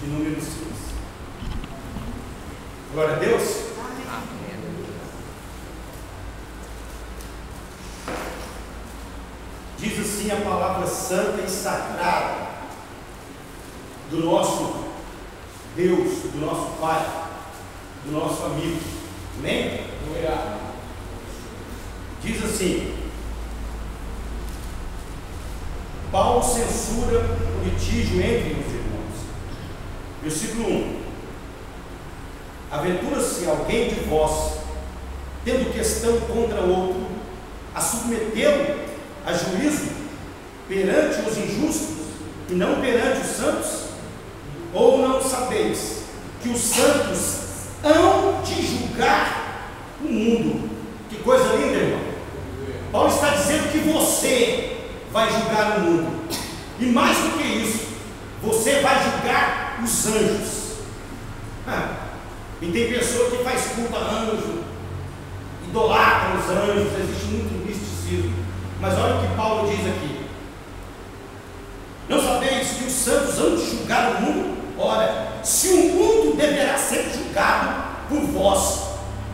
de número 6. Glória a Deus. Diz assim a palavra santa e sagrada do nosso Deus, do nosso Pai, do nosso amigo. Amém? Diz assim: Paulo censura o litígio entre os irmãos. Versículo 1: Aventura-se alguém de vós, tendo questão contra outro, a submetê-lo a juízo perante os injustos e não perante os santos? Ou não sabeis que os santos hão de julgar o mundo? Que coisa linda, irmão. Paulo está dizendo que você vai julgar o mundo, e mais do que isso, você vai julgar os anjos. E tem pessoa que faz culto a anjo, idolatra os anjos, existe muito misticismo. Mas olha o que Paulo diz aqui: não sabeis que os santos hão de julgar o mundo? Ora, se o mundo deverá ser julgado por vós,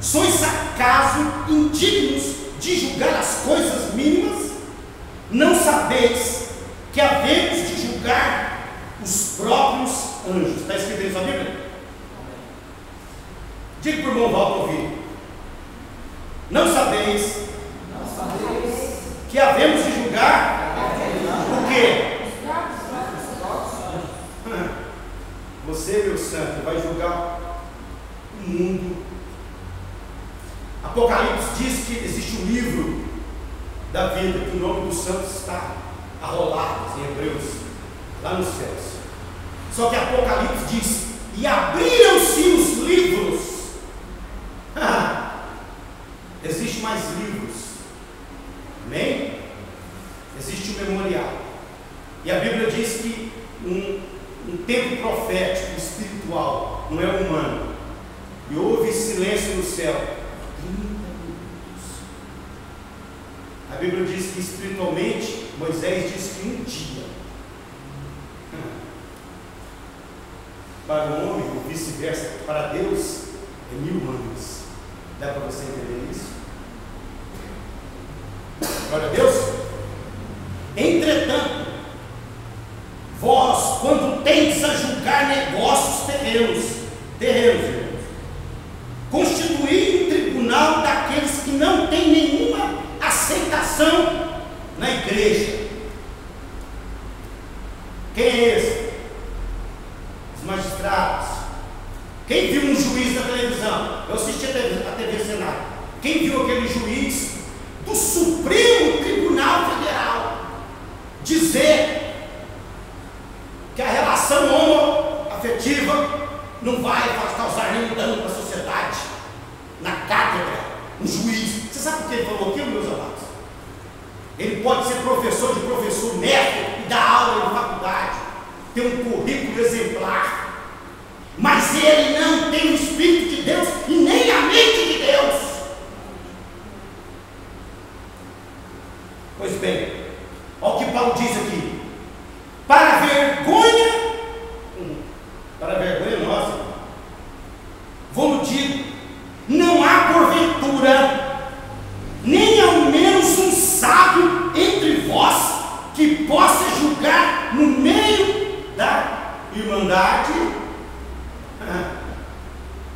sois acaso indignos de julgar as coisas mínimas? Não sabeis que havemos de julgar os próprios anjos? Está escrito aí na sua Bíblia? Diga para o irmão Valdo ouvir. Não sabeis que havemos de julgar o quê? Você, meu santo, vai julgar o mundo. Apocalipse diz que existe um livro da vida, que o nome dos santos está arrolado em Hebreus, lá nos céus. Só que Apocalipse diz: e abriram-se os livros. Existe mais livros. Amém? Existe um memorial. E a Bíblia diz que um tempo profético, espiritual, não é humano. E houve silêncio no céu 30 minutos. A Bíblia diz que espiritualmente, Moisés diz que um dia. Para o homem, ou vice-versa, para Deus é 1000 anos. Dá para você entender isso? Glória a Deus. Entretanto, vós, quando tendes a julgar negócios terrenos, irmãos, constituí um tribunal daqueles que não têm nenhuma aceitação na igreja. Quem é esse? Os magistrados. Quem viu um juiz na televisão? Eu assisti a TV Senado. Quem viu aquele juiz do Supremo Tribunal Federal dizer que a relação homoafetiva não vai causar nenhum dano para a sociedade? Na cátedra, um juiz. Você sabe por que ele falou aquilo, meus amados? Ele pode ser professor de professor, mestre, e dar aula em faculdade, ter um currículo exemplar, mas ele não tem o Espírito de Deus e nem a mente de Deus. Pois bem, olha o que Paulo diz aqui: para vergonha nossa, vou dizer, não há porventura nem ao menos um sábio entre vós que possa julgar no meio da irmandade?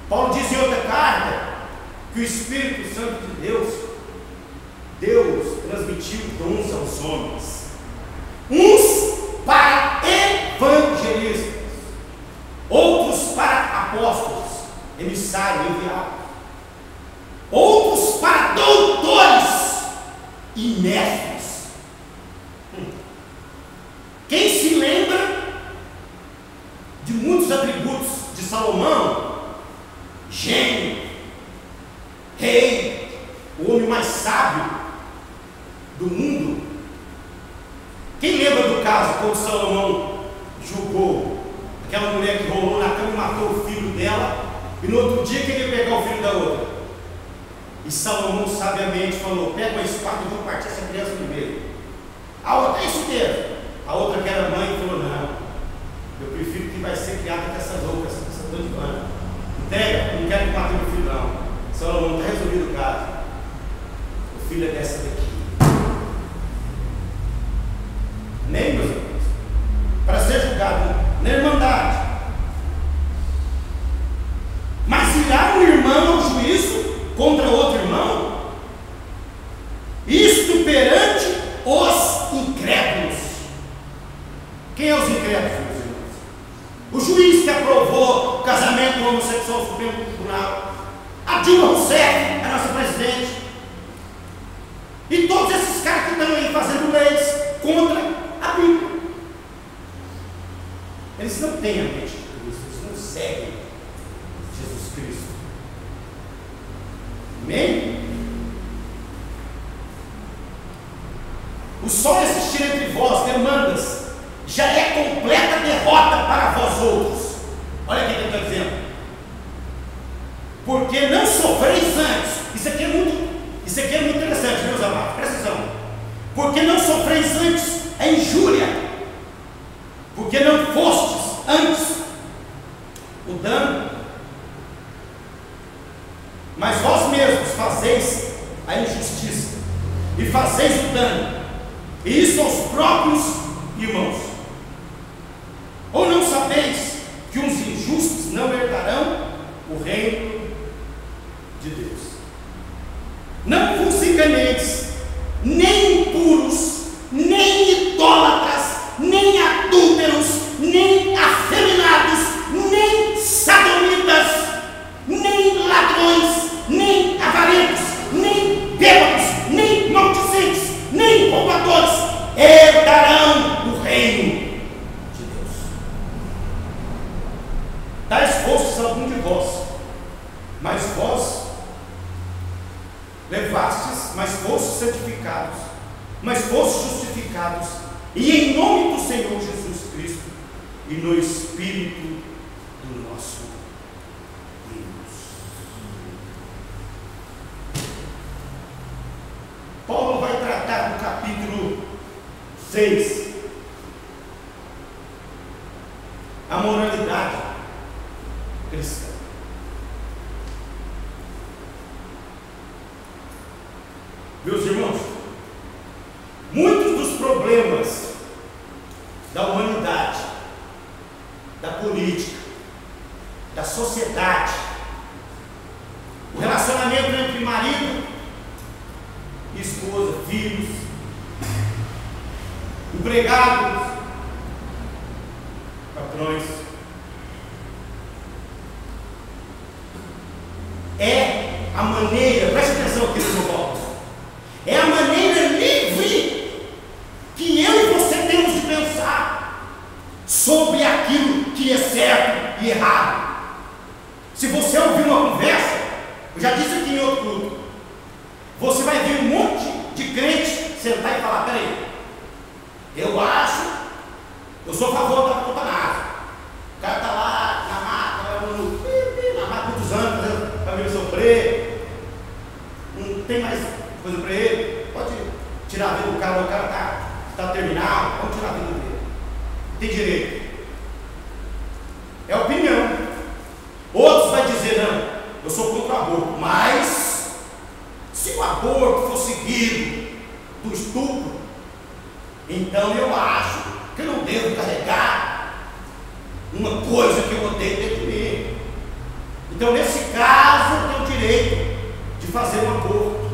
Paulo diz em outra carta que o Espírito Santo de Deus transmitiu dons aos homens, uns para evangelistas, outros para apóstolos, emissários, enviados, outros para doutores e mestres. Quem se lembra de muitos atributos de Salomão? Gênio, rei, o homem mais sábio do mundo. Quem lembra do caso quando Salomão julgou aquela mulher que rolou na cama e matou o filho dela, e no outro dia queria pegar o filho da outra? E Salomão sabiamente falou: pega uma espada e vou partir essa criança no meio. A outra, é isso mesmo. A outra, que era mãe, falou: não, eu prefiro que vai ser criada enfiada com essa louca, essa doidona. Entrega, não quero que mate meu filho não. Salomão, está resolvido o caso. O filho é dessa daqui. Nem, meus irmãos, para ser julgado na irmandade. Mas irá um irmão ao juízo contra outro irmão? Isto perante os incrédulos. Quem é os incrédulos, meus irmãos? O juiz que aprovou o casamento homossexual no Supremo Tribunal, a Dilma Rousseff, a nossa presidente, e todos esses caras que estão aí fazendo leis contra a Bíblia. Eles não têm a mente de Cristo, eles não seguem Jesus Cristo. Amém? O sol existir entre vós, demandas, já é completa derrota para vós outros. Olha o que ele está dizendo. Porque não sofreis antes. Isso aqui é muito interessante, meus amados. Presta atenção. Porque não sofreis antes a injúria. Porque não fostes antes o dano. Mas vós mesmos fazeis a injustiça e fazeis o dano. E isso aos próprios irmãos. Ou não sabeis que os injustos não herdarão o reino de Deus? Não vos enganeis, nem impuros, nem idólatras, nem adúlteros, nem afeminados, nem sodomitas, nem ladrões, nem avarentos, nem bêbados, nem maldizentes, nem roubadores herdarão o reino de Deus. Tais fostes algum de vós, mas vós levastes, mas fostes santificados, mas fostes justificados, e em nome do Senhor Jesus Cristo, e no Espírito do nosso Deus. Paulo vai tratar no capítulo 6 a moralidade cristã. Meus irmãos, muitos dos problemas da humanidade, da política, da sociedade, o relacionamento entre marido e esposa, filhos, empregados, patrões, é a maneira, preste atenção aqui no meu voto, é a maneira livre que eu e você temos de pensar sobre aquilo que é certo e errado. Se você ouvir uma conversa, eu já disse aqui em outro culto, você vai ver um monte de crente sentar e falar: peraí, eu sou a favor da eutanásia. O cara está lá na mata, na mata muitos anos, fazendo para ele sofrer, não tem mais coisa para ele, pode tirar a vida do cara, o cara está terminal, vamos tirar a vida dele, tem direito, é opinião. Outros vai dizer: não, eu sou contra o aborto, mas se o aborto for seguido do estupro, então eu acho que eu não devo carregar uma coisa que eu odeio dentro de mim. Então, nesse caso, eu tenho o direito de fazer um aborto.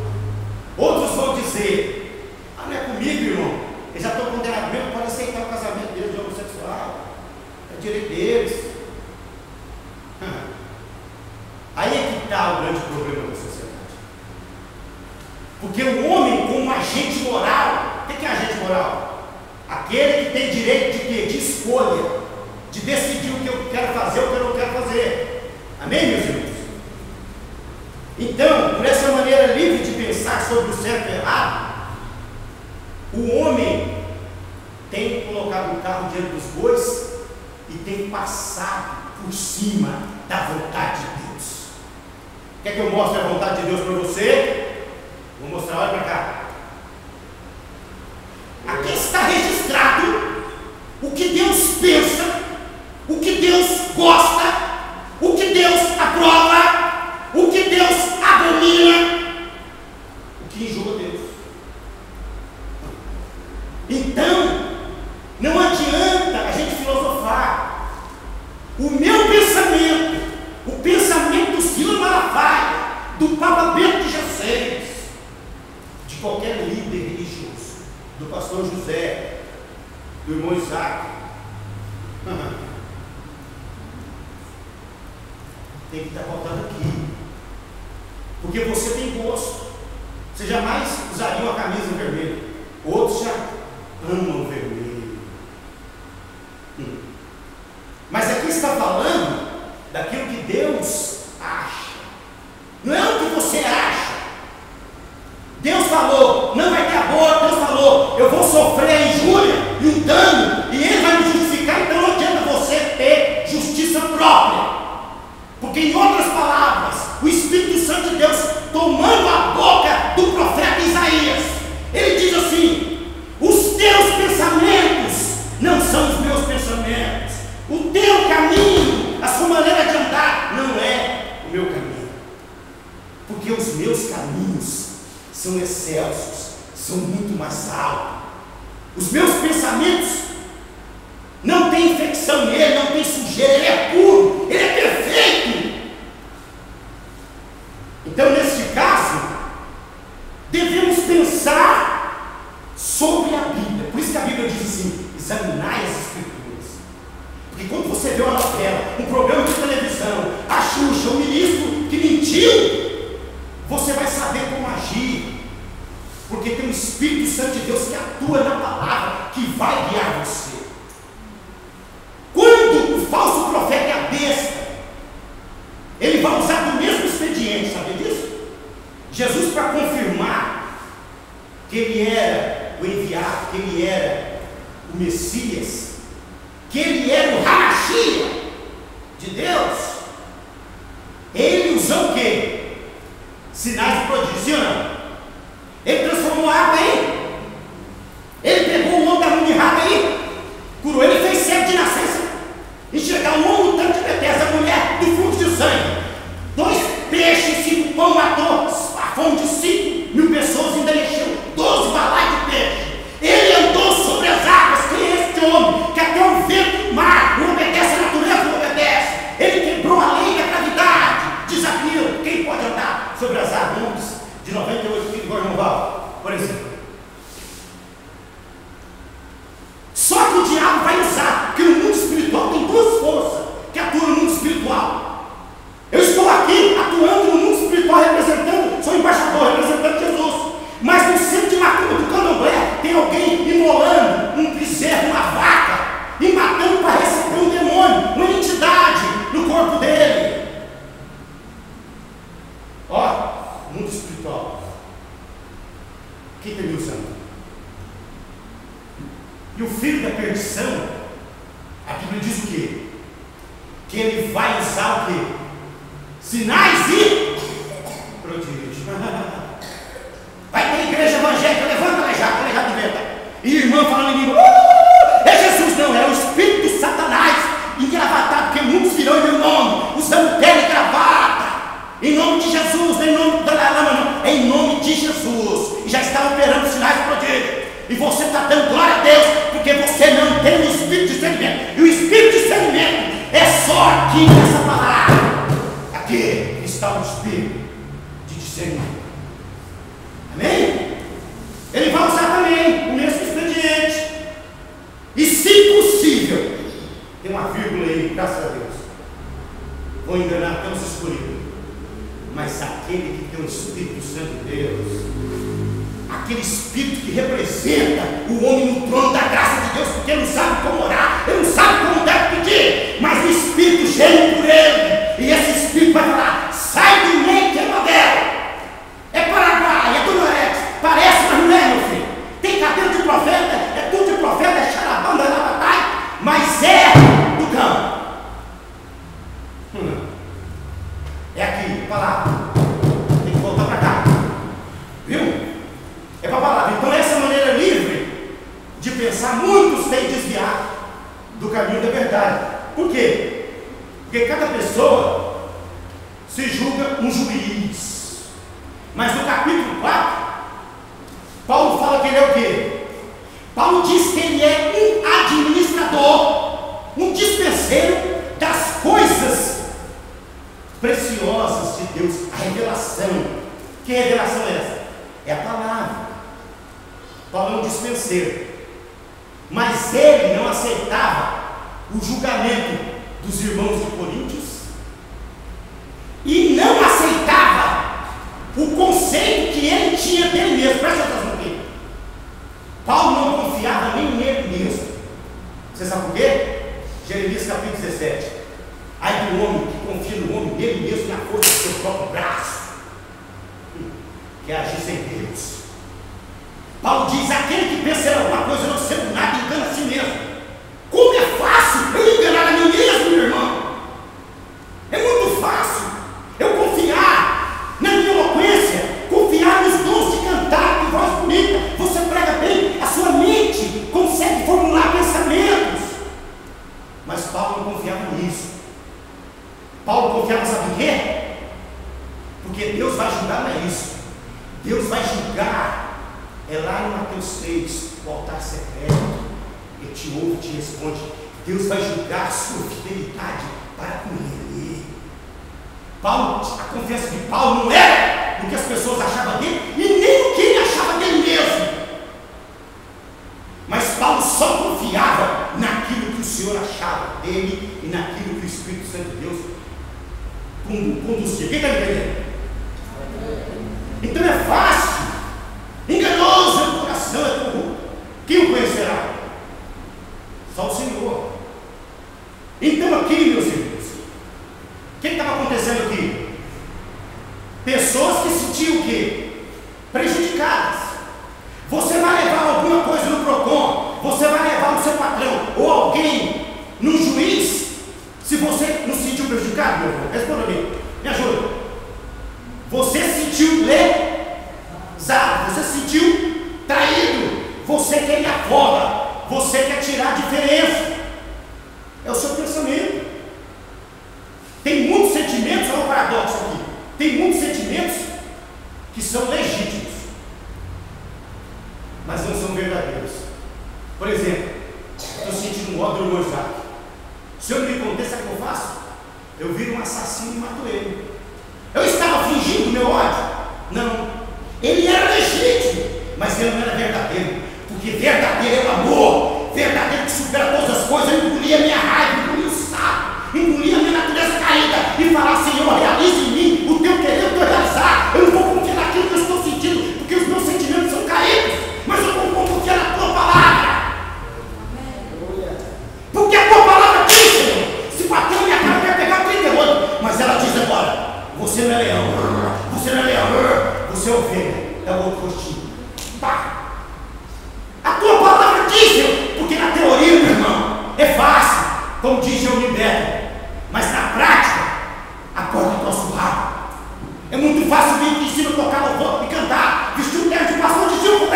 Outros vão dizer: não é comigo, irmão, eles já estão condenados mesmo, pode aceitar o casamento deles de homossexual, é direito deles. Aí é que está o grande problema da sociedade. Porque o homem, como agente moral, o que é agente moral? Aquele que tem direito de quê? De escolha, de decidir o que eu quero fazer, o que eu não quero fazer. Amém, meus irmãos? Então, por essa maneira livre de pensar sobre o certo e o errado, o homem tem colocado o carro diante dos bois e tem passado por cima da vontade de Deus. Quer que eu mostre a vontade de Deus para você? Vou mostrar, olha para cá. Aqui está registrado o que Deus pensa, o que Deus tem que estar faltando aqui. Porque você tem gosto. Você jamais usaria uma camisa vermelha. Outros já amam o vermelho. Mas aqui está falando daquilo que Deus acha. Não é o que você acha. Deus falou, não vai ter aborto. Deus falou, eu vou sofrer a injúria e o dano, e Ele vai me justificar. Então não adianta você ter justiça própria. Porque, em outras palavras, o Espírito Santo de Deus tomando a boca do profeta Isaías, ele diz assim: os teus pensamentos não são os meus pensamentos, o teu caminho, a sua maneira de andar não é o meu caminho, porque os meus caminhos são excelsos, são muito mais altos. Os meus pensamentos não tem infecção nele, não tem sujeira, ele é puro, ele é perfeito. Então, neste caso, devemos pensar sobre a Bíblia. Por isso que a Bíblia diz assim: examinai as Escrituras. Porque quando você vê uma novela, um programa de televisão, a Xuxa, o ministro que mentiu, você vai saber como agir. Porque tem o Espírito Santo de Deus que atua na palavra, que vai guiar você. Quando o falso profeta é a besta, ele vai usar do mesmo expediente, sabe disso? Jesus, para confirmar que ele era o enviado, que ele era o Messias, que ele era o Hamashia de Deus, ele usou o quê? Sinais de prodígio, sim ou não? Ele transformou a água aí, ele pegou o homem da mão de rabo aí, curou, ele fez cego de nascença, enxergar um homem no tanque de Betesda, a mulher do fluxo de sangue, 2 peixes, 5 pão, matou a fome de 5.000 pessoas, ainda encheu 12 balais de peixe. Ele andou sobre as águas. Quem é este homem? Que até o vento do mar não obedece à natureza, não obedece. Ele quebrou a lei da gravidade, desafiou. Quem pode andar sobre as águas? De 98 quilos, igual irmão Val, por exemplo. Só que o diabo vai usar, porque no mundo espiritual tem 2 forças que atuam no mundo espiritual. Eu estou aqui atuando no mundo espiritual, representando, sou embaixador, representando Jesus. Mas no centro de macumba do candomblé tem alguém imolando um bezerro, uma vaca, e matando para receber um demônio, uma entidade no corpo dele. Ó, mundo espiritual. Quem está me usando? E o filho da perdição, a Bíblia diz o quê? Que ele vai usar o quê? Sinais e prodígios. Vai ter igreja evangélica, levanta aleijado de venta. E irmã falando em língua, é Jesus, não, é o espírito de Satanás engravatado, porque muitos virão em meu nome, usando pele e gravata. Em nome de Jesus, não em nome da lama, não, é em nome de Jesus. E já está operando sinais e prodígios. E você está dando glória a Deus, porque você não tem o espírito de discernimento. E o espírito de discernimento é só aqui nessa palavra. Aqui está o espírito de discernimento. Amém? Ele vai usar também o mesmo expediente. E se possível, tem uma vírgula aí, graças a Deus, vou enganar até os escolhidos, mas aquele que tem o Espírito Santo de Deus, aquele Espírito que representa o homem no trono da graça de Deus, porque ele não sabe como orar, ele não sabe como deve pedir, mas o Espírito geme por ele, e esse Espírito vai falar: sai do meio que é modelo, é Paraguai, é do Noreste, parece, mas não é, meu filho, tem cabelo de profeta, é tudo de profeta, é charabanda, é lavatai, mas é do campo. É aqui, palavra, tem que voltar para cá, viu? É para a palavra. Então, essa maneira livre de pensar, muitos têm desviado do caminho da verdade. Por quê? Porque cada pessoa se julga um juiz. Mas no capítulo 4, Paulo fala que ele é o quê? Paulo diz que ele é um administrador, um dispenseiro das coisas preciosas de Deus, a revelação. Que revelação é essa? É a palavra. Paulo é um dispenseiro, mas ele não aceitava o julgamento dos irmãos de Coríntios, aquele homem que confia no homem dele mesmo, na força do seu próprio braço, quer agir sem Deus. Paulo diz: aquele que pensa em alguma coisa não sendo nada, engana a si mesmo. Como é fácil eu enganar a mim mesmo, meu irmão. É muito fácil eu confiar na minha eloquência, confiar nos dons de cantar, de voz bonita. Você prega bem, a sua mente consegue formular pensamentos. Mas Paulo não confiava nisso. Paulo confiava, sabe em quê? Porque Deus vai julgar, não é isso. Deus vai julgar, é lá em Mateus 3, o altar secreto. Ele te ouve, te responde. Deus vai julgar a sua fidelidade para com Ele. Paulo, a confiança de Paulo não era no que as pessoas achavam dele e nem no que ele achava dele mesmo. Mas Paulo só confiava naquilo que o Senhor achava dele e naquilo que o Espírito Santo de Deus conduzia. Quem está entendendo? Então é fácil. Enganoso é o coração, é corrupto. Quem o conhecerá? Só o Senhor. Então aqui, meus irmãos, o que estava acontecendo aqui? Pessoas que se sentiam o quê? Prejudicadas. Você vai levar alguma coisa no PROCON, você vai levar o seu patrão ou alguém no juiz, se você não se sentiu prejudicado, meu irmão? Responda a mim, me ajuda. Você se sentiu lesado, você se sentiu traído, você quer ir afora, você quer tirar a diferença. É o seu pensamento. Tem muitos sentimentos, olha o paradoxo aqui. Tem muitos sentimentos que são legítimos, mas não são verdadeiros. Por exemplo, estou sentindo um ódio do meu Isaac. Se eu não me conter, sabe o que eu faço? Eu viro um assassino e mato ele. Eu estava fingindo o meu ódio? Não. Ele era legítimo, mas ele não era verdadeiro. Porque verdadeiro é o amor. Verdadeiro que supera todas as coisas. Eu engolia a minha raiva, engolia o saco, engolia a minha natureza caída e falar: Senhor, realize em mim o teu querer, o teu realizar. Eu não vou confiar naquilo que eu estou sentindo, porque os meus sentimentos são caídos, mas eu vou confiar na tua palavra. Porque a tua palavra diz, Senhor, se bater na minha cara, eu quero pegar 38, mas ela diz agora: você não é leão, você não é leão, você é ovelha. É o outro rostinho. Pá! A tua palavra diz, Senhor, porque na teoria, meu irmão, é fácil, como diz Gilberto, mas na prática, acorda o nosso rabo. É muito fácil vir aqui em cima, tocar louvor e cantar, vestir um terno de pastor de Gil com o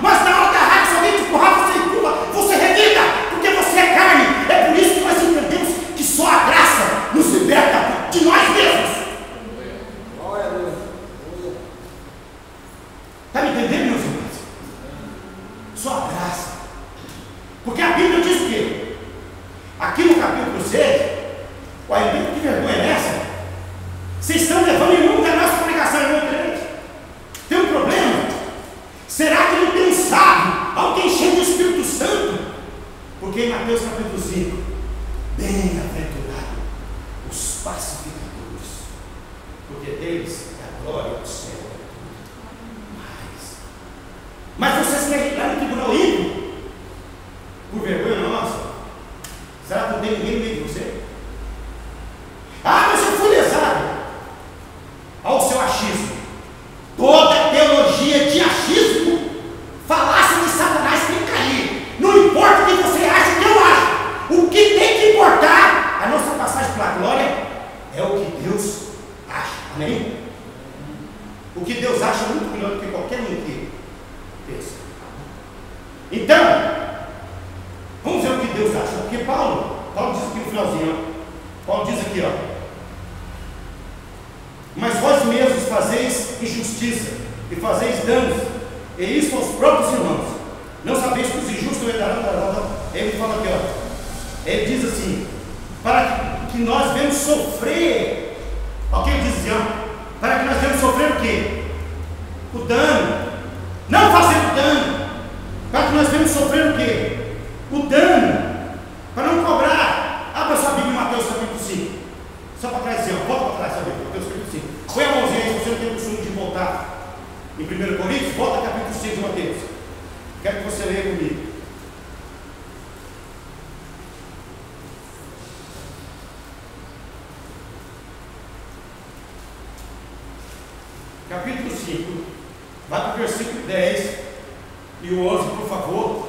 mas na hora da raiva, se alguém te empurrar, você empurra, você revida, porque você é carne. É por isso que nós entendemos que só a graça nos liberta de nós mesmos. Está me entendendo, meus irmãos? Só a graça. Porque a Bíblia diz o quê? Aqui no capítulo 6, olha, que vergonha é essa? Vocês estão levando em nome da nossa pregação, irmão crente. Tem um problema? Será que não tem um sábio, alguém cheio do Espírito Santo? Porque em Mateus capítulo 5, bem-aventurado os pacificadores, porque deles é a glória do céu. Mas vocês querem ir lá no tribunal ímpio? Por vergonha nossa? Será que não tem ninguém no meio de você? Ah, mas eu fui lesado. Olha o seu achismo. Toda teologia de achismo, falácia de Satanás tem que cair. Não importa o que você acha, o que eu acho. O que tem que importar, a nossa passagem para a glória, é o que Deus acha. Amém? O que Deus acha é muito melhor do que qualquer um que pensa. Então, vamos ver o que Deus acha. Porque Paulo diz aqui no finalzinho, Paulo diz aqui, mas vós mesmos fazeis injustiça e fazeis danos, e isso aos próprios irmãos. Não sabeis que os injustos herdarão. Ele fala aqui, ele diz assim: para que nós venhamos sofrer. Alguém diz assim, para que nós venhamos sofrer o quê? O dano. Não fazer o dano. Para que nós venhamos sofrer o quê? O dano. Para não cobrar. Abra sua Bíblia em Mateus capítulo 5. Só para trás assim, volta para trás, sabe? Mateus capítulo 5. Põe a mãozinha aí, se você não tem o costume de voltar em 1 Coríntios, volta ao capítulo 5 de Mateus. Quero que você leia comigo. capítulo 5, vai para o versículo 10 e o 11, por favor.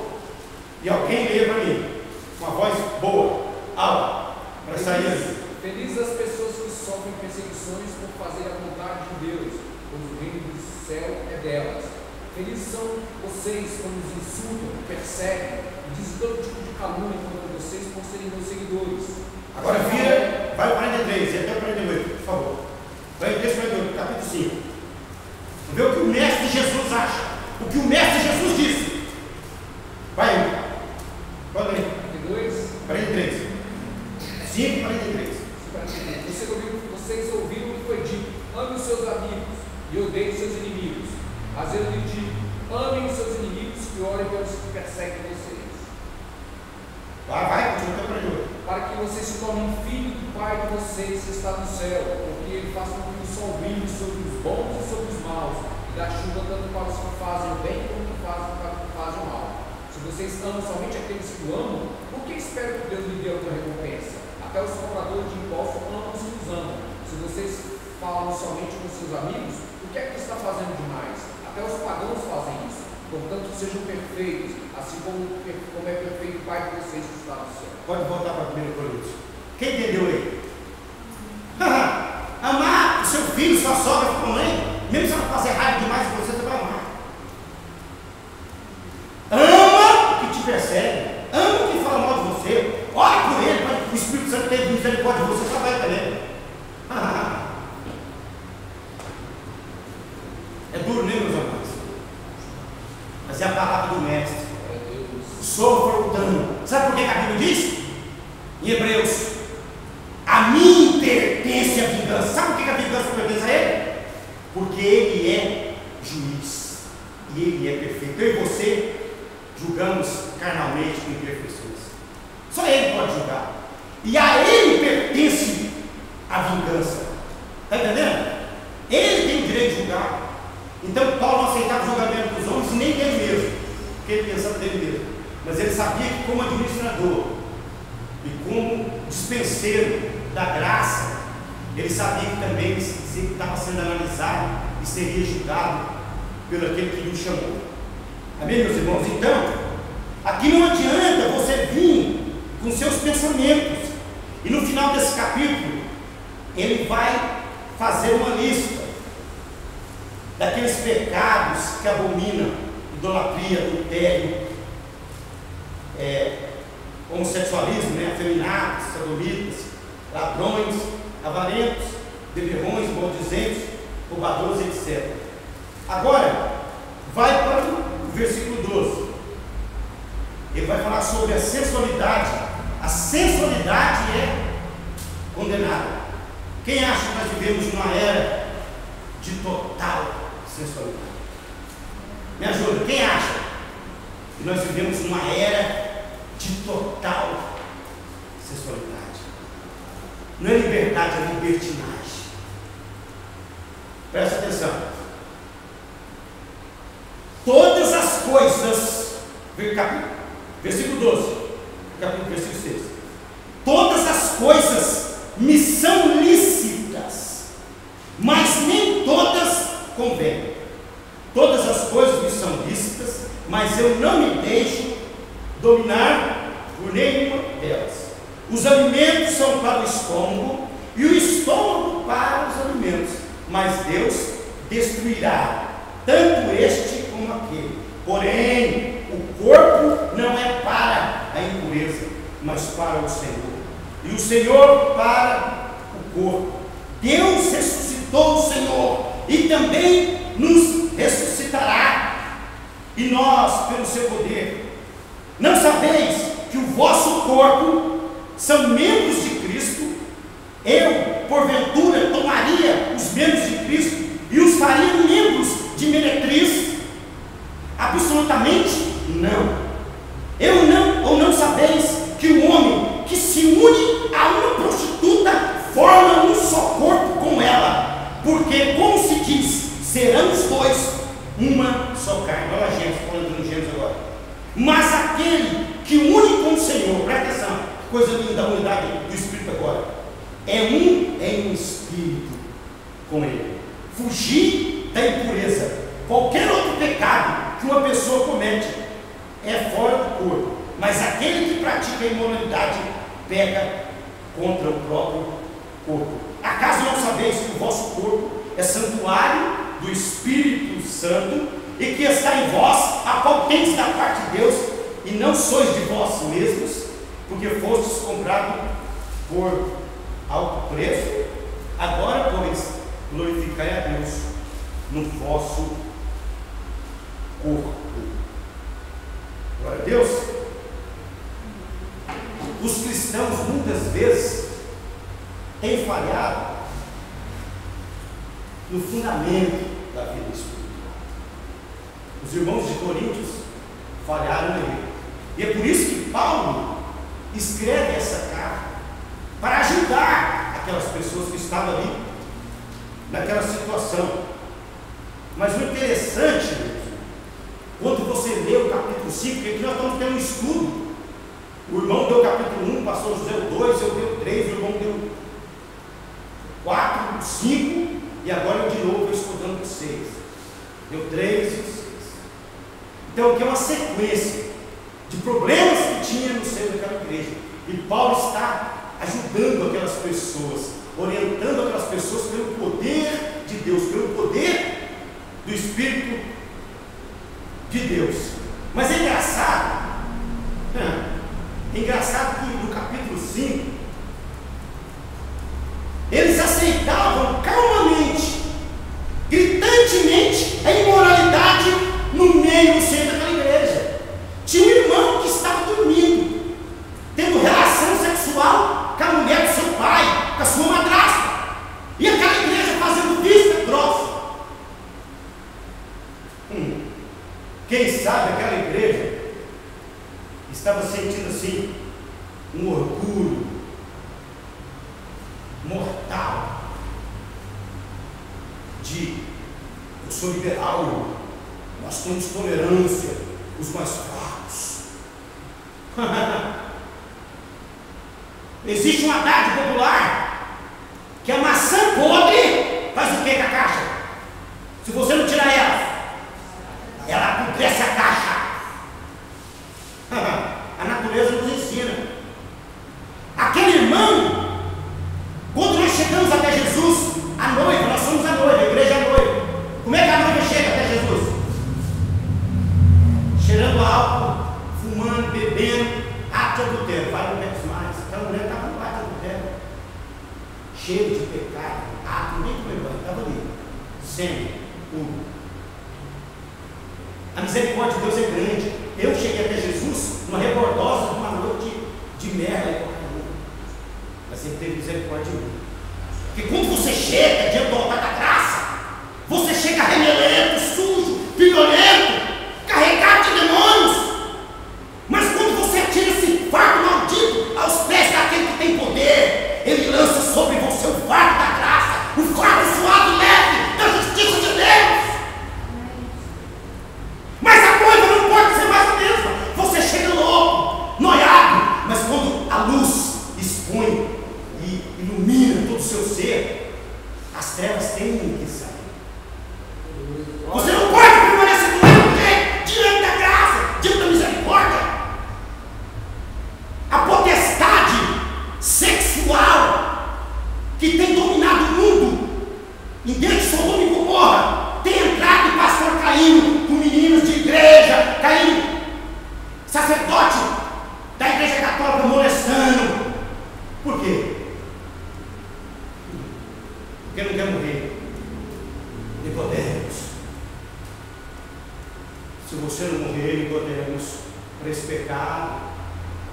E alguém leia para mim, com a voz boa, alta, para sair ali. Felizes as pessoas que sofrem perseguições por fazer a vontade de Deus, pois o reino do céu é delas. Felizes são vocês quando os insultam, perseguem e dizem todo tipo de calúnia contra vocês por serem meus seguidores. Agora vira, vai para 43 e até 48, por favor. 43, 48, capítulo 5. Vamos ver o que o Mestre Jesus acha. O que o Mestre Jesus disse. Vai, pode ler. 42? 43. 5, 43. Vocês ouviram o que foi dito: ame os seus amigos e odeie os seus inimigos. Mas eu lhe digo: amem os seus inimigos e orem pelos que perseguem vocês. Vai, continua até 48. Para que vocês se tornem filhos do Pai de vocês que está no céu, porque Ele faz com que o sol brilhe sobre os bons e sobre os maus, e dá chuva tanto para os que fazem o bem como para os que fazem o mal. Se vocês amam somente aqueles que o amam, por que esperam que Deus lhe dê outra recompensa? Até os cobradores de impostos amam os que os amam. Se vocês falam somente com seus amigos, o que é que está fazendo demais? Até os pagãos fazem isso. Portanto, sejam perfeitos, assim como é perfeito o Pai de vocês que está no céu. Pode voltar para 1 Coríntios. Quem entendeu aí? Amar o seu filho, sua sogra, sua mãe, mesmo se ela fazer raiva demais com você, você vai amar. Ama o que te persegue, ama o que fala mal de você, ore por ele, para que o Espírito Santo tenha misericórdia de você, trabalha também. É duro, né, meus amados? Mas é a palavra do Mestre. Sofra o dano. Sabe por que a Bíblia diz? Em Hebreus: a mim pertence a vingança. Sabe por que a vingança pertence a ele? Porque ele é juiz e ele é perfeito. Eu e você julgamos carnalmente com imperfeições. Só ele pode julgar. E a ele pertence a vingança. Está entendendo? Ele tem o direito de julgar. Então Paulo não aceitava o julgamento dos homens, nem dele mesmo, porque ele pensava dele mesmo. Mas ele sabia que, como administrador e como dispenseiro da graça, ele sabia que também estava sendo analisado e seria julgado pelo aquele que o chamou. Amém, meus irmãos? Então, aqui não adianta você vir com seus pensamentos. E no final desse capítulo, ele vai fazer uma lista daqueles pecados que abominam: idolatria, adultério, homossexualismo, afeminados, sodomitas, ladrões, avarentos, beberrões, maldizentes, roubadores, etc. Agora, vai para o versículo 12. Ele vai falar sobre a sensualidade. A sensualidade é condenada. Quem acha que nós vivemos numa era de total sensualidade? Me ajuda, quem acha que nós vivemos numa era de total sensualidade? Não é liberdade, é libertinagem. Presta atenção. Todas as coisas, versículo 12, versículo 6. Todas as coisas me são lícitas, mas nem todas convêm. Todas as coisas me são lícitas, mas eu não me deixo dominar por nenhuma delas. Os alimentos são para o estômago e o estômago para os alimentos, mas Deus destruirá tanto este como aquele. Porém, o corpo não é para a impureza, mas para o Senhor, e o Senhor para o corpo. Deus ressuscitou o Senhor e também nos ressuscitará, e nós, pelo seu poder. Não sabeis que o vosso corpo são membros de Cristo? Eu, porventura, tomaria os membros de Cristo e os faria membros de meretriz? Absolutamente não. Ou não sabeis que o homem que se une a uma prostituta forma um só corpo com ela? Porque, como se diz, serão os dois uma só carne. Olha a Gênesis, falando no Gênesis agora. Mas aquele que une com o Senhor, presta atenção, coisa linda da unidade do Espírito agora, é um espírito com ele. Fugir da impureza. Qualquer outro pecado que uma pessoa comete é fora do corpo, mas aquele que pratica a imoralidade peca contra o próprio corpo. Acaso não sabeis que o vosso corpo é santuário do Espírito Santo e que está em vós, a qual tendes da parte de Deus, e não sois de vós mesmos, porque fostes comprados por alto preço? Agora, pois, glorificai a Deus no vosso corpo. Glória a Deus. Os cristãos muitas vezes têm falhado no fundamento da vida espiritual. Os irmãos de Coríntios falharam nele. E é por isso que Paulo escreve essa carta para ajudar aquelas pessoas que estavam ali naquela situação. Mas o interessante, quando você lê o capítulo 5, porque aqui nós estamos tendo um estudo. O irmão deu o capítulo 1, o pastor José o 2, eu dei o 3, o irmão deu 4, 5, e agora eu de novo estou estudando o 6. Deu 3 e o 6. Então aqui é uma sequência de problemas que tinha no seio daquela igreja. E Paulo está ajudando aquelas pessoas, orientando aquelas pessoas pelo poder de Deus, pelo poder do Espírito de Deus. Mas é engraçado que no capítulo 5 eles aceitavam calmamente, gritantemente, a imoralidade no meio do seio daquela igreja. Tinha um irmão que estava dormindo, tendo relação sexual com a mulher do seu pai, com a sua madrasta, e aquela igreja fazendo vista grossa. Quem sabe aquela igreja estava sentindo assim um orgulho mortal de eu sou liberal, nós temos tolerância com os mais fracos. Existe uma dádiva popular que a maçã podre faz o que com a caixa? Se você não tirar ela apodrece a caixa. A natureza nos ensina. Aquele irmão, quando nós chegamos até Jesus, a noiva, nós somos a noiva, a igreja é a noiva. Como é que a noiva chega até Jesus? Cheirando álcool, fumando, bebendo, ato de adultério. Vai no menos mais. Aquela mulher estava no ato de adultério, cheio de pecado, ato, nem comeu banho, estava ali, sempre, tudo. A misericórdia de Deus é grande. Eu cheguei até Jesus numa rebordosa de uma noite de merda, mas Ele teve misericórdia de mim. Porque quando você chega diante do altar da graça, você chega remelento, sujo, violento, carregado de demônios. Mas quando você tira esse fardo maldito aos pés daquele que tem poder, Ele lança sobre você o fardo da graça, o fardo suave e leve da justiça de Deus. Mas a coisa não pode ser mais a mesma. Você chega louco, noiado, mas quando a luz expõe e ilumina todo o seu ser, as trevas têm que sair. Você não pode permanecer do mesmo jeito, diante da graça, diante da misericórdia. A potestade sexual que tem dominado o mundo, em dentro de Sodoma e Gomorra, tem entrado em pastor caindo com meninos de igreja, caindo sacerdote da igreja católica molestando. Por quê? Porque não quer morrer. Nicodemos, se você não morrer, Nicodemos, para esse pecado,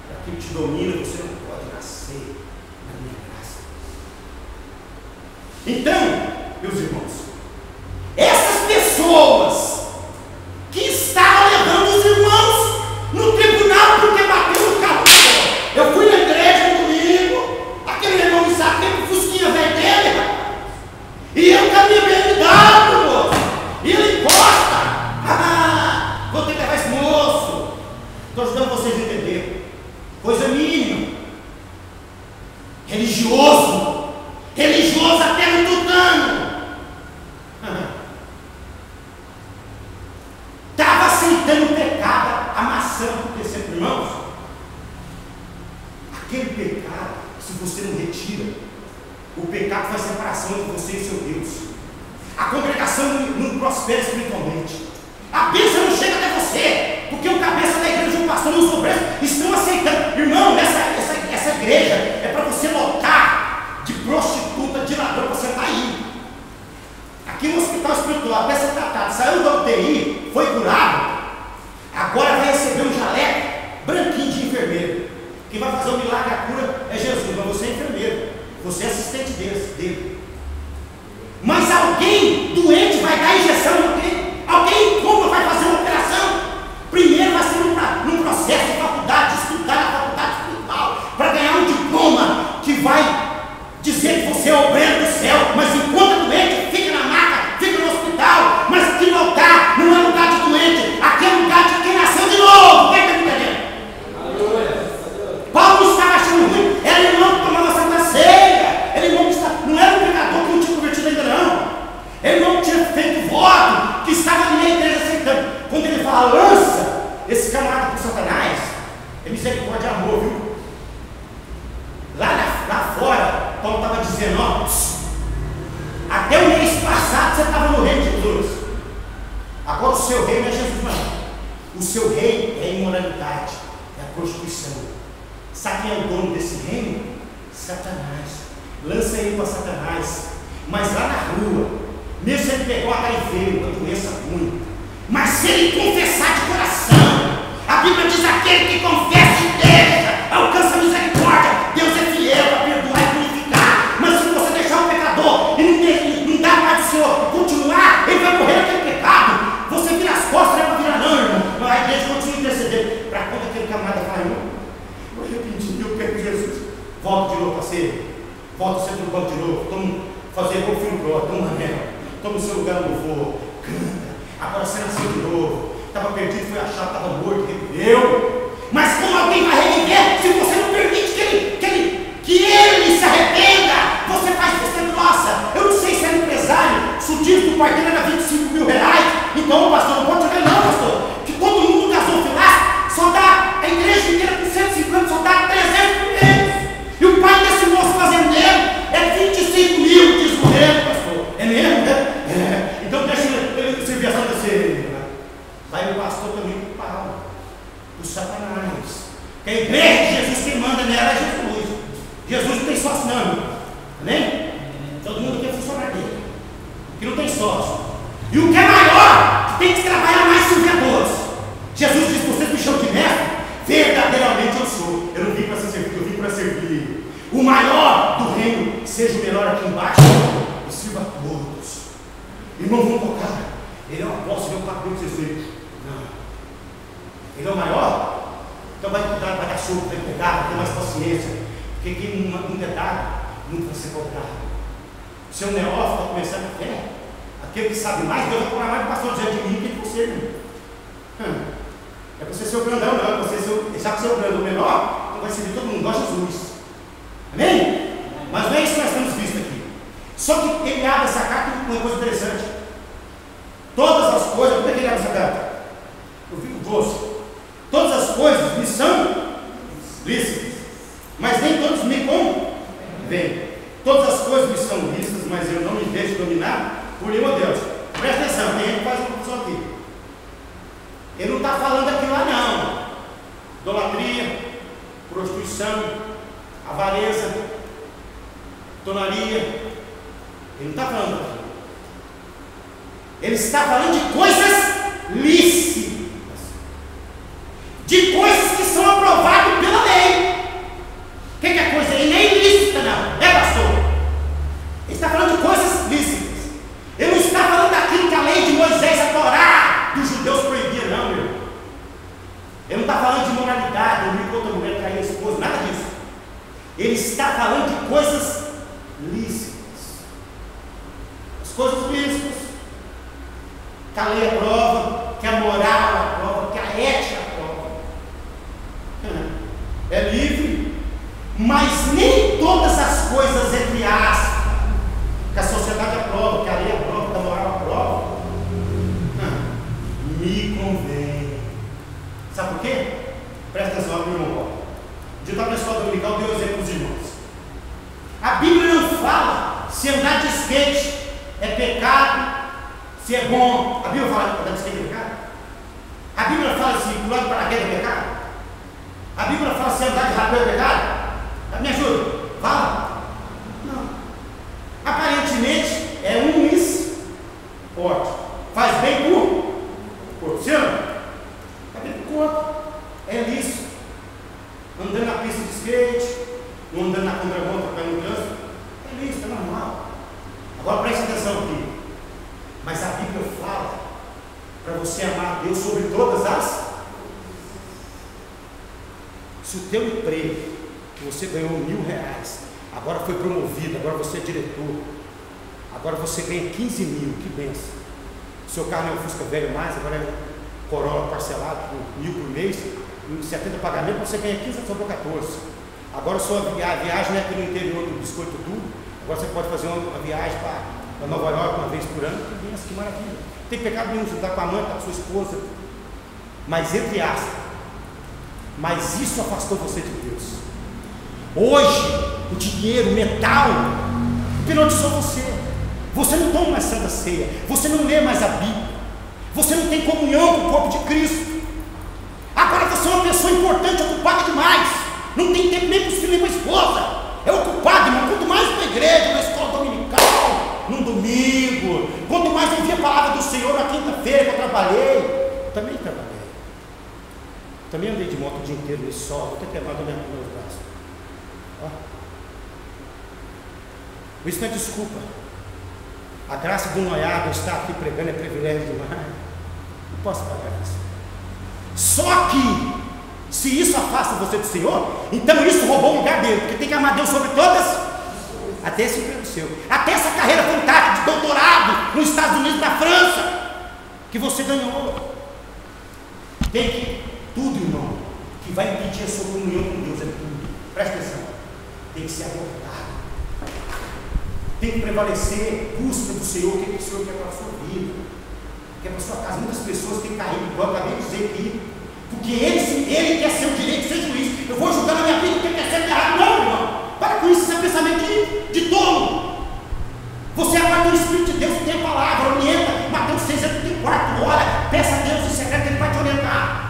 para aquilo que te domina, você não pode nascer na minha graça. Então, meus irmãos, essas pessoas que estavam levando os irmãos no tribunal porque bateu no carro. Eu fui na igreja no domingo, aquele irmão me saquei com o fusquinha velho dele, e eu com a minha BMW, moço, e ele encosta. Vou ter que levar esse moço. Estou ajudando vocês a entender. Coisa mínima. Religioso até no tutano. O pecado faz separação entre você e seu Deus. A congregação não prospera espiritualmente. A bênção não chega até você, porque o cabeça da igreja, o pastor e os obreiros estão aceitando. Irmão, essa igreja é para você lotar de prostituta, de ladrão, para você estar aí. Aqui no hospital espiritual, até ser tratado, saiu da UTI, foi curado, agora vai receber um jaleco branquinho de enfermeiro. Quem vai fazer o milagre, a cura é Jesus, mas você é enfermeiro, você é assistente dele. Mas alguém doente vai dar injeção em alguém? Alguém em coma vai fazer uma operação? Primeiro vai ser num processo de faculdade, de estudar na faculdade espiritual, para ganhar um diploma que vai dizer que você é obreiro do céu, mas enquanto doente, fica na maca, fica no hospital. Mas aqui no altar não é lugar de doente, aqui é lugar de quem nasceu de novo. Quem está me entendendo? Paulo não estava achando ruim, era irmão que tomava Santa Ceia, era irmão que não era um pecador que não tinha convertido ainda não, era irmão que tinha feito voto, que estava ali na igreja aceitando. Quando ele fala, lança esse camarada para Satanás, é misericórdia e amor, viu? Lá fora, Paulo estava dizendo, ó, até o mês passado você estava no reino de Jesus. Agora o seu reino é Jesus, não. O seu reino é a imoralidade, é a prostituição. Sabe quem é o dono desse reino? Satanás. Lança ele para Satanás. Mas lá na rua, mesmo se ele pegar uma HIV, uma doença ruim, mas se ele confessar de coração, a Bíblia diz: aquele que confessa e deixa alcança a misericórdia. Deus é fiel para perdoar e purificar. Mas se você deixar o pecador e não dar a paz do Senhor continuar, ele vai morrer naquele pecado. Você vira as costas, não é para virar não, irmão. Mas a igreja continua intercedendo. Para quando aquele camarada fala, irmão, eu arrependi, eu quero Jesus, volta de novo para ser, volta a ser do banco de novo, toma, fazer igual o filho próprio, toma anel, toma o seu lugar no louvor, canta. Agora você nasceu de novo, estava perdido, foi achado, estava morto, reviveu. Mas como alguém vai reviver se você não permite que ele se arrependa? Você faz questão, nossa, eu não sei se é empresário, se o dízimo do partido era 25 mil reais, então, pastor, não pode jogar não, pastor, que todo mundo gastou filasco, só dá, a igreja inteira com 150, só dá 300 por mês. E o pai desse moço fazendeiro é 25 mil, diz o mesmo, pastor. É mesmo, né? É. Então deixa ele servir a Santa Ceia. Vai o pastor também para o pau, o Satanás. Que a igreja de Jesus, quem manda nela é Jesus. Jesus não tem sócio não, amém? Todo mundo quer funcionar dele, que não tem sócio. E o que é maior, tem que trabalhar mais servidores. Jesus diz: vocês me chamam de mestre, verdadeiramente eu sou. Eu não vim para ser servido, eu vim para servir. O maior do reino seja o menor aqui embaixo e sirva a todos. Irmão, vamos tocar. Ele é um apóstolo, ele é um patrão de Jesus. Não. Ele é o maior? Então vai cuidar, vai dar soco, vai pegar, vai ter mais paciência. Porque quem não é dado, nunca vai ser cobrado. Se é um neófito, vai começar na fé. Aquele que sabe mais, Deus vai cobrar mais do pastor diante de mim que de você, irmão. É para você ser o grandão, não. É para você ser o, sabe que ser o grandão menor, então vai servir todo mundo, igual Jesus. Amém? Mas não é isso que nós temos visto aqui. Só que ele abre essa carta com uma coisa interessante. Todas as coisas, como é que ele abre essa carta? Eu fico doce. Todas as coisas me são lícitas, mas nem todos me convêm. Todas as coisas me são lícitas, mas eu não me deixo dominar por nenhum Deus. Presta atenção, tem gente que faz uma confusão aqui. Ele não está falando aquilo lá não. Idolatria, prostituição, avareza, tonaria. Ele não está falando aquilo. Ele está falando de coisas lícitas, de coisas que são aprovadas pela lei. O que é coisa aí? Nem ilícita não, é pastor? Ele está falando de coisas lícitas. Ele não está falando daquilo que a lei de Moisés, a Torá dos judeus proibia, não, meu. Ele não está falando de moralidade, dormir com outra mulher, trair a esposa, nada disso. Ele está falando de coisas lícitas. As coisas lícitas que a lei aprova, que a moral aprova, que a ética aprova. É livre, mas nem todas as coisas, entre aspas, que a sociedade aprova, que a lei aprova, que a moral aprova, me convém. Sabe por quê? Presta atenção, meu irmão. De tal pessoa dominical, deu exemplo para os irmãos. A Bíblia não fala se andar de skate é pecado, se é bom. A Bíblia fala que andar de skate é pecado? A Bíblia fala se pular de paraquedas é pecado? A Bíblia fala se andar de rapel é pecado? Me ajuda, fala. Não. Aparentemente é um esporte. Faz bem pro corpo. Você não? Faz bem pro corpo. É liso. Andando na pista de skate, não andando na contramão, tocando no trânsito. É liso, é normal. Agora preste atenção aqui. Mas a Bíblia fala para você amar Deus sobre todas as. Se o teu emprego, que você ganhou R$1.000, agora foi promovido, agora você é diretor, agora você ganha 15 mil, que benção. O seu carro não é um Fusca velho mais, agora é um Corolla parcelado por 1.000 por mês, em 70 pagamentos você ganha 15, sobrou 14. Agora a sua viagem não é aqui no interior do biscoito tudo, agora você pode fazer uma viagem para Nova York uma vez por ano, que benção, que maravilha. Não tem pecado nenhum, você está com a mãe, está com a sua esposa, mas entre aspas, mas isso afastou você de Deus. Hoje, o dinheiro, o metal, hipnotizou você. Você não toma mais Santa Ceia, você não lê mais a Bíblia, você não tem comunhão com o corpo de Cristo. Agora você é uma pessoa importante, ocupada demais, não tem tempo nem para os filhos nem para a esposa. É ocupado, irmão, quanto mais para a igreja, na escola dominical, num domingo, quanto mais ouvir a palavra do Senhor na quinta-feira que eu trabalhei. Eu também trabalhei. Também andei de moto o dia inteiro nesse sol, vou ter queimado meus braços. Ó. Isso não é desculpa. A graça do noiado estar aqui pregando é privilégio demais. Não posso pagar isso. Só que, se isso afasta você do Senhor, então isso roubou o lugar dele, porque tem que amar Deus sobre todas, até esse emprego seu, até essa carreira fantástica de doutorado nos Estados Unidos, na França, que você ganhou. Tem que. Tudo, irmão, que vai impedir a sua comunhão com Deus é tudo. Presta atenção. Tem que ser abortado. Tem que prevalecer. Busca do Senhor. O que o Senhor quer para a sua vida? Quer para a sua casa. Muitas pessoas têm caído, igual eu acabei de dizer aqui. Porque ele quer ser o direito de ser juiz. Eu vou julgar na minha vida o que quer ser errado. Não, irmão. Para com isso, isso é pensamento de tolo. Você aguarda o Espírito de Deus que tem a palavra. Orienta. Mateus 6:34. Ora, peça a Deus em secreto que Ele vai te orientar.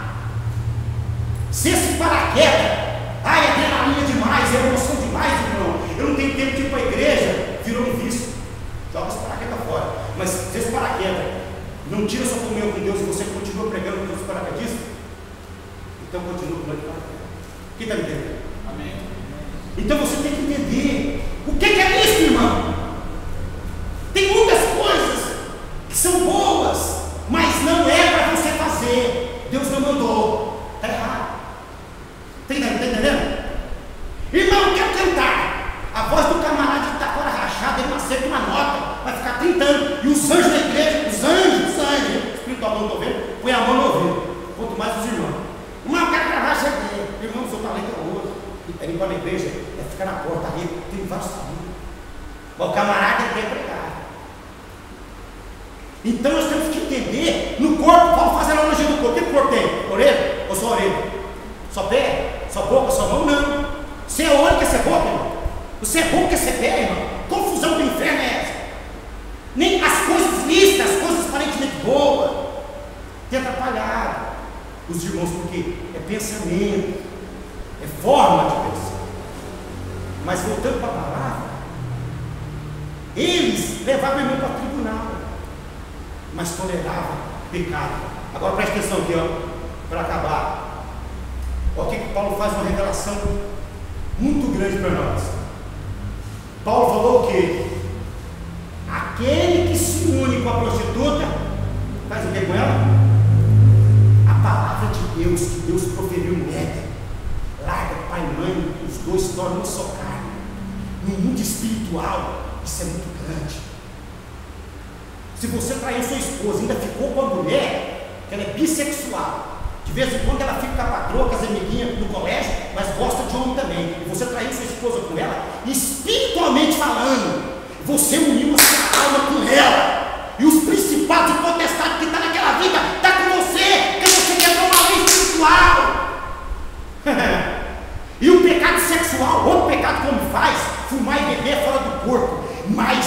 Se esse paraquedas, ai, adrenalina demais, é emoção demais, irmão, eu não tenho tempo de ir para a igreja, virou um vício, joga esse paraquedas fora. Mas se esse paraquedas não tira sua comunhão com Deus e você continua pregando com os paraquedistas, então continua com o paraquedas. Quem está me entendendo? Amém. Então você tem que entender o que é isso, irmão. Tem muitas coisas que são boas, mas não é para você fazer. Deus não mandou, está errado. Está entendendo? Irmão, eu quero cantar. A voz do camarada que está agora rachada, ele não aceita uma nota, vai ficar 30 anos. E os anjos da igreja, os anjos, o espiritual não estou vendo, põe a mão no ouvido. Quanto mais os irmãos. Irmão, eu quero gravar essa igreja. Irmão, o seu talento é outro. Ele vai na igreja, vai ficar na porta ali, tem vários talentos. O camarada ele quer pregar. Então nós temos que entender no corpo, vamos fazer a analogia do corpo. O que o corpo tem? Orelha ou só orelha? Só pé? Só boca? Só mão? Não. Você é olho, quer ser boca, irmão? Você é boca, quer ser pé, irmão? Confusão do inferno é essa? Nem as coisas listas, as coisas aparentemente boas, tem atrapalhado os irmãos, porque é pensamento, é forma de pensar. Mas voltando para a palavra, eles levavam o irmão para o tribunal, mas toleravam pecado. Agora preste atenção aqui, ó, para acabar. Olha o que Paulo faz uma revelação muito grande para nós. Paulo falou o quê? Aquele que se une com a prostituta, faz o que com ela? A palavra de Deus que Deus proferiu no éter, larga pai e mãe, os dois se tornam uma só carne. No mundo espiritual, isso é muito grande. Se você traiu sua esposa e ainda ficou com a mulher, ela é bissexual. De vez em quando ela fica com a patroa, com as amiguinhas no colégio, mas gosta de homem também. E você traiu sua esposa com ela, espiritualmente falando, você uniu a sua alma com ela. E os principados e potestades que estão naquela vida, está com você, porque você quebrou uma lei espiritual. E o pecado sexual, outro pecado que o homem faz, fumar e beber fora do corpo. Mas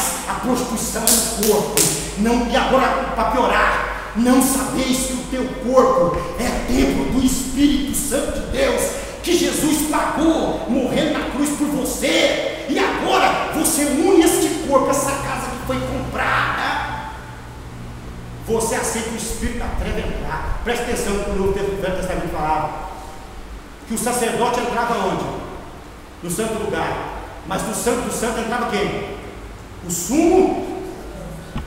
prostituição no corpo. Não, e agora, para piorar, não sabeis que o teu corpo é templo do Espírito Santo de Deus, que Jesus pagou morrendo na cruz por você, e agora você une este corpo, essa casa que foi comprada. Você aceita o espírito da treva entrar. Presta atenção no que o Novo Testamento falava, que o sacerdote entrava onde? No santo lugar. Mas no santo do santo entrava quem? O sumo,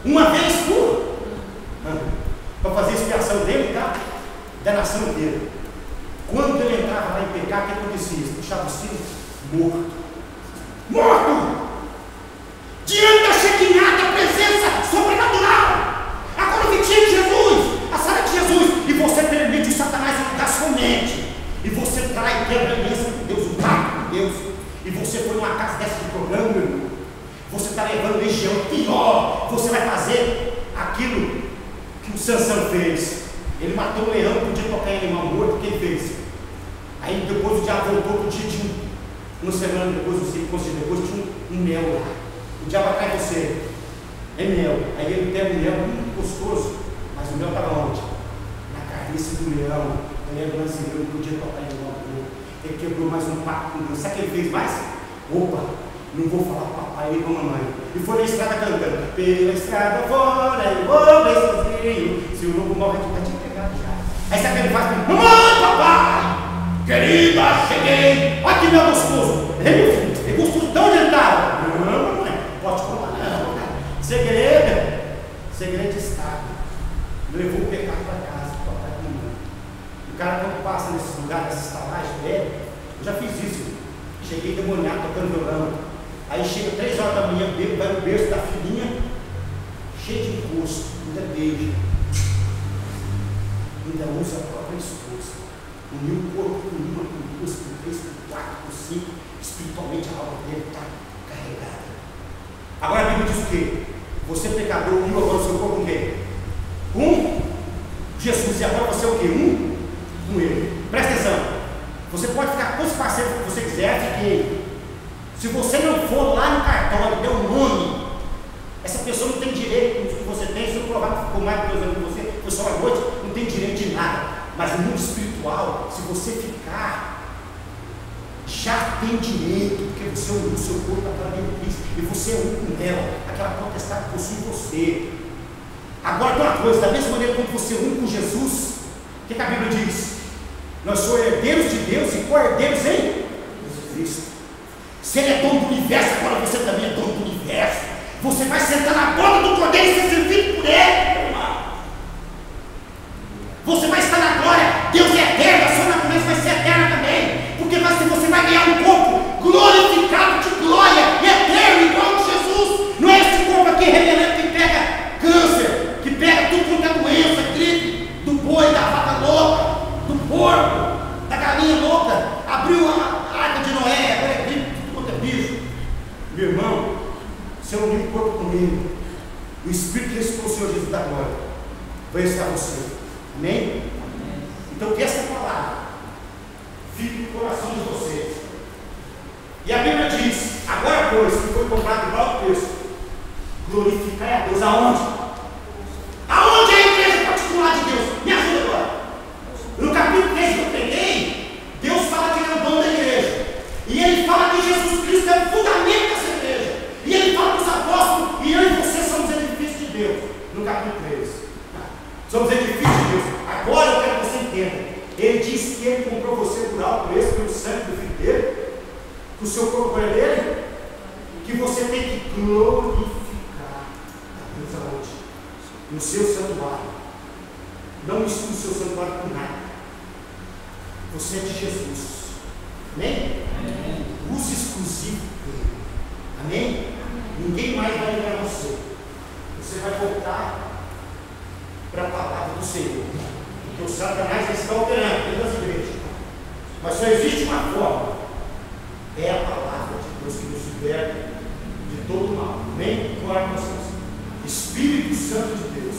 uma vez por para fazer expiação dele, tá? Da nação inteira. Quando ele entrava lá em pecado, o que acontecia? Ele puxava o sino, morto, diante da Shekinah, da presença sobrenatural, a convicção de Jesus, a sala de Jesus, e você permite o Satanás mudar sua mente, e você trai, quebra a aliança com Deus, o pacto com Deus, e você foi numa casa dessa de programa, meu irmão, você está levando legião pior, você vai fazer aquilo que o Sansão fez. Ele matou um leão, podia tocar em animal morto, o que ele fez? Aí depois o diabo voltou para o dia de uma semana depois, depois tinha um mel lá. O diabo atrai você, é mel. Aí ele pega o mel, muito gostoso, mas o mel estava onde? Na carniça do leão. Ele é brasileiro, não podia tocar em animal morto. Ele quebrou mais um pacto com Deus. Sabe o que ele fez mais? Opa, não vou falar com papai nem com a mamãe. E foi na estrada cantando: pela estrada fora, eu vou bem sozinho. Se o lobo morre, tu vai te pegar já. Aí sabe o que ele faz? Mamãe, papai, querida, cheguei. Olha que meu gostoso. É gostoso tão orientado. Não, mamãe, pode falar, não. Segredo de estado. Levou o pecado para casa, papai e mamãe. O cara, quando passa nesses lugares, nessas estalagens, eu já fiz isso. Cheguei demoniado tocando violão. Aí chega 3 horas da manhã, vai no berço da filhinha, cheio de encosto, ainda beija, ainda usa a própria esposa, uniu o corpo com uma, com 2, com 3, com 4, com 5, espiritualmente a alma dele está carregada. Agora a Bíblia diz o quê? Você pecador uniu agora o seu corpo com quem? Com Jesus, e agora você é o quê? Com ele. Presta atenção, você pode ficar com os parceiros que você quiser, fique. Se você não for lá no cartório, deu um nome, essa pessoa não tem direito do que você tem. Se eu provar que ficou mais de 2 anos com você, foi só uma noite, não tem direito de nada. Mas no mundo espiritual, se você ficar, já tem direito, porque você uniu o seu corpo para dentro de Cristo, e você é um com ela, aquela potestade que possui você. Agora tem uma coisa, da mesma maneira como você é um com Jesus, o que a Bíblia diz? Nós somos herdeiros de Deus e co-herdeiros em Cristo. Se ele é dono do universo, agora você também é dono do universo. Você vai sentar na boca do Cordeiro e ser servido por ele, meu irmão. Você vai estar na glória. Deus é eterno, a sua natureza vai ser eterna também. Porque você vai ganhar um corpo glorificado de glória, eterno, igual de Jesus. Não é esse corpo aqui revelando que pega câncer, que pega tudo quanto é doença, gripe, do boi, da vaca louca, do porco, da galinha louca. Abriu a arca de Noé, agora é gripe. Meu irmão, se eu unir o corpo com ele, o Espírito que ressuscitou o Senhor Jesus da glória vai estar você. Amém? Amém? Então que essa palavra fique no coração de vocês. E a Bíblia diz: agora pois que foi comprado igual ao preço, glorificai a Deus. Aonde? Aonde é a igreja particular de Deus? Me ajuda agora. No capítulo 3 que eu peguei, Deus fala que ele é o dono da igreja. E ele fala que Jesus Cristo é o fundamento dessa igreja. E ele fala para os apóstolos: e eu e você somos edifícios de Deus. No capítulo 3. Somos edifícios de Deus. Agora eu quero que você entenda. Ele diz que ele comprou você por alto preço, pelo sangue do filho dele, que o seu corpo é dele, que você tem que glorificar a Deus aonde? No seu santuário. Não misture o seu santuário com nada. Você é de Jesus. Amém? Amém. Uso exclusivo dele. Amém? Ninguém mais vai enganar você. Você vai voltar para a palavra do Senhor. Porque o Satanás está operando dentro das igrejas. Mas só existe uma forma. É a palavra de Deus que nos liberta de todo mal. Amém? Glória a vocês. Espírito Santo de Deus.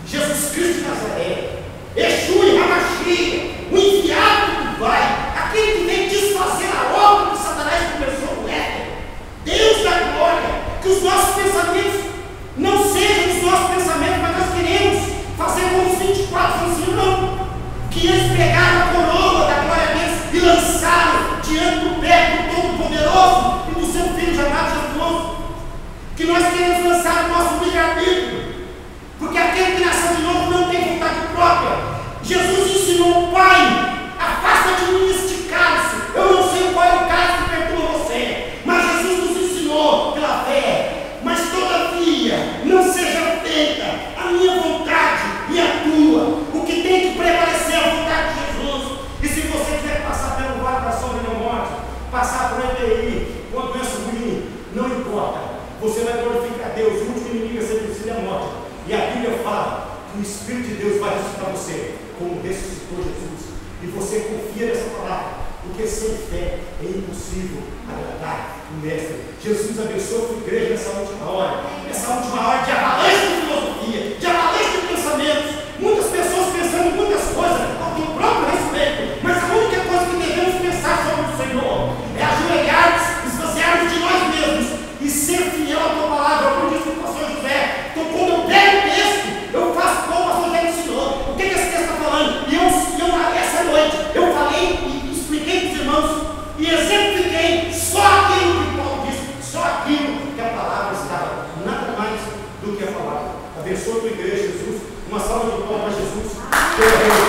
Jesus Cristo de Nazaré. Yeshua e Hamashia. O enviado do Pai. Aquele que vem desfazer a obra que Satanás começou no éter. Deus da glória, que os nossos pensamentos aquele que nasceu de novo não tem vontade própria. Jesus ensinou: Pai, afasta de mim este cálice. Eu não sei qual é o cálice que perturba você, mas Jesus nos ensinou pela fé. Mas todavia, não seja feita a minha vontade e a tua. O que tem que prevalecer é a vontade de Jesus. E se você quiser passar pelo vale da sombra da morte, passar por EPI, com a doença ruim, não importa. Você vai glorificar Deus. O último inimigo a ser vencido é a morte. E a Bíblia fala que o Espírito de Deus vai ressuscitar você, como ressuscitou Jesus. E você confia nessa palavra, porque sem fé é impossível agradar o Mestre. Jesus abençoe a tua igreja nessa última hora. Essa última hora de avalanche de filosofia, de avalanche de pensamentos. Muitas pessoas pensando muitas coisas ao teu próprio respeito, mas a única coisa que devemos pensar sobre o Senhor é ajoelhar-nos, esvaziar-nos de nós mesmos e ser fiel à tua palavra. Como disse o pastor José, então quando eu pego o texto, eu faço como o pastor José me ensinou. O que esse texto está falando? E eu essa noite, eu falei e expliquei para os irmãos e exemplifiquei só aquilo que Paulo disse, só aquilo que a palavra estava, nada mais do que a palavra. Abençoa a tua igreja, Jesus. Uma salva de palmas para Jesus. Glória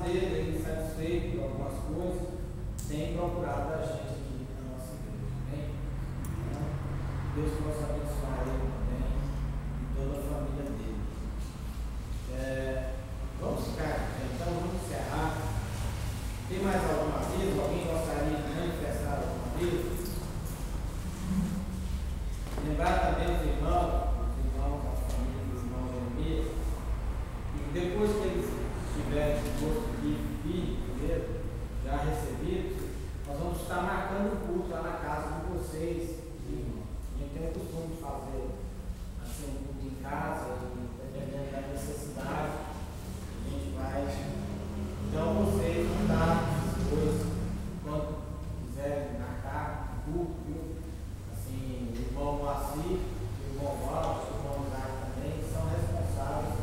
dele, ele satisfeito com algumas coisas, tem procurado a gente aqui na nossa igreja. Amém? Então, Deus possa abençoar ele também e toda a família dele. Vamos ficar, então vamos encerrar. Tem mais alguma vez? Alguém gostaria de manifestar alguma vez? Lembrar também os irmãos, a família dos irmãos Jeremias, e depois que eles tiverem posto de primeiro, já recebidos, nós vamos estar marcando o culto lá na casa de vocês, irmãos. A gente tem o costume de fazer assim, um culto em casa, dependendo da necessidade, a gente vai. Então vocês vão estar depois, quando quiserem marcar o culto, viu? Assim, o irmão Moacir, o irmão Walter, o irmão Isaac também são responsáveis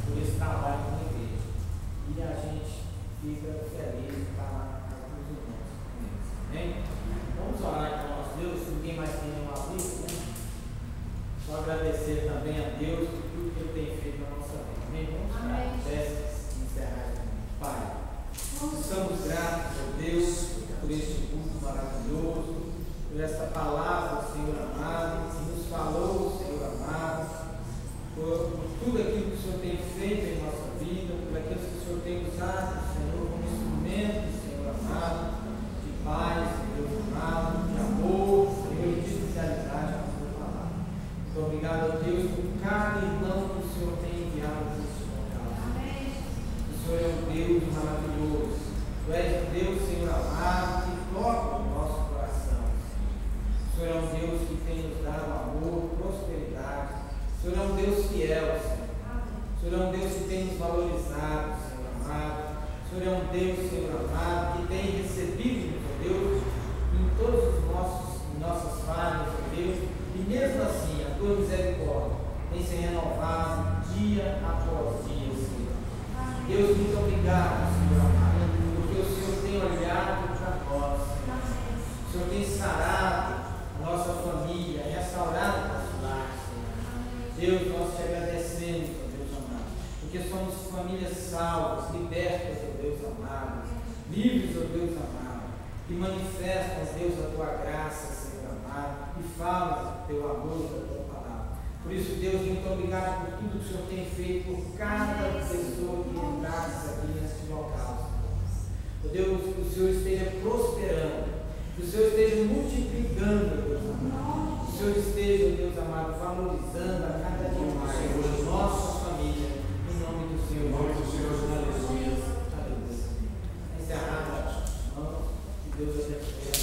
por esse trabalho com a igreja. E a gente fica feliz de estar lá na casa dos irmãos. Amém? Vamos orar então a Deus, se ninguém mais tem nenhuma vista, né? Só agradecer também a Deus por tudo que Ele tem feito na nossa vida. Amém? Vamos orar, encerrar também. Pai, estamos gratos a Deus por este culto maravilhoso, por esta palavra, Senhor amado, que nos falou, Senhor amado, por tudo aquilo que o Senhor tem feito em nossa vida, por aquilo que o Senhor tem usado, Senhor, como instrumento, Senhor amado, de paz, Deus amado, de amor, Senhor, de especialidade na tua palavra. Muito obrigado a Deus por cada irmão que o Senhor tem enviado neste local. O Senhor é um Deus maravilhoso. Tu és um Deus, Senhor amado, que toca o nosso coração. O Senhor é um Deus que tem nos dado amor, prosperidade. O Senhor é um Deus fiel, Senhor. O Senhor é um Deus que tem nos valorizado, Senhor amado. O Senhor é um Deus, Senhor amado, que tem recebido, meu Deus, em todas as nossas falhas, meu Deus, e mesmo assim a tua misericórdia tem se renovado dia após dia, Senhor. Deus, muito obrigado, Senhor amado, porque o Senhor tem olhado para nós, Senhor. O Senhor tem sarado a nossa família, restaurado o nosso lar, Senhor. Deus, nós te agradecemos, ó Deus amado, porque somos famílias salvas, libertas, ó Deus amado, livres, ó Deus amado, que manifestam, ó Deus, a tua graça, Senhor amado, e falam o teu amor, a tua palavra. Por isso, Deus, muito obrigado por tudo que o Senhor tem feito por cada pessoa que entrasse aqui neste local, Senhor. Ó Deus, que o Senhor esteja prosperando, que o Senhor esteja multiplicando, Deus amado. Que o Senhor esteja, Deus amado, valorizando a cada dia mais a nossa família, em nome do Senhor. Em nome do Senhor. Aleluia. Aleluia. Encerrado, irmãos, que Deus abençoe.